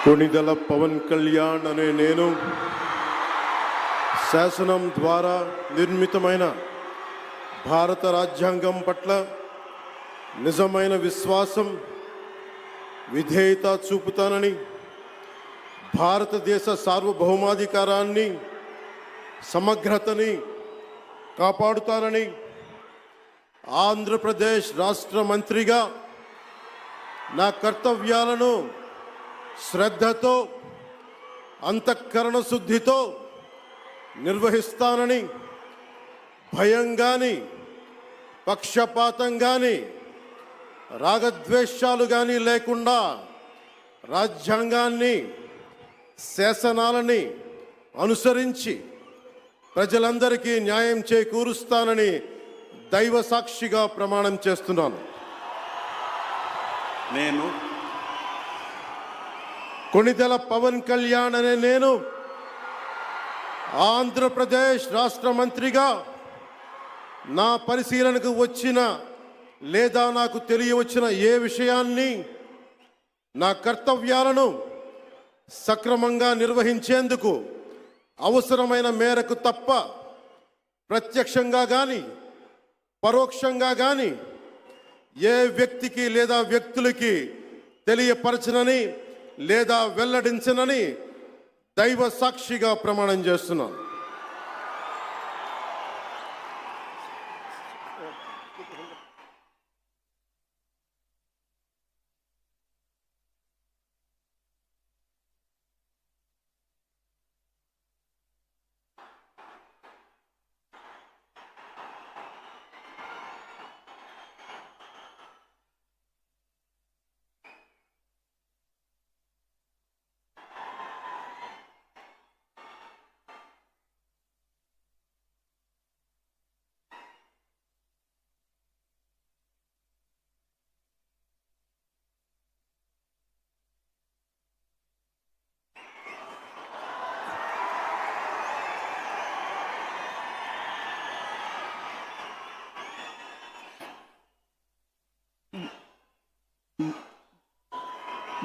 కొణిదెల పవన్ కళ్యాణ్ అనే నేను శాసనం ద్వారా నిర్మితమైన భారత రాజ్యాంగం పట్ల నిజమైన విశ్వాసం విధేయత చూపుతానని, భారతదేశ సార్వభౌమాధికారాన్ని సమగ్రతని కాపాడుతానని, ఆంధ్రప్రదేశ్ రాష్ట్ర మంత్రిగా నా కర్తవ్యాలను శ్రద్ధతో అంతఃకరణ శుద్ధితో నిర్వహిస్తానని, భయం కానీ పక్షపాతం కానీ రాగద్వేషాలు కానీ లేకుండా రాజ్యాంగాన్ని శాసనాలని అనుసరించి ప్రజలందరికీ న్యాయం చేకూరుస్తానని దైవ సాక్షిగా ప్రమాణం చేస్తున్నాను. నేను కొణిదెల పవన్ కళ్యాణ్ అనే నేను ఆంధ్రప్రదేశ్ రాష్ట్ర మంత్రిగా నా పరిశీలనకు వచ్చిన లేదా నాకు తెలియవచ్చిన ఏ విషయాన్ని, నా కర్తవ్యాలను సక్రమంగా నిర్వహించేందుకు అవసరమైన మేరకు తప్ప ప్రత్యక్షంగా కానీ పరోక్షంగా కానీ ఏ వ్యక్తికి లేదా వ్యక్తులకి తెలియపరచనని లేదా వెల్లడించనని దైవ సాక్షిగా ప్రమాణం చేస్తున్నాను.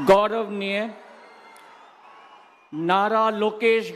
गौरवनीय नारा लोकेश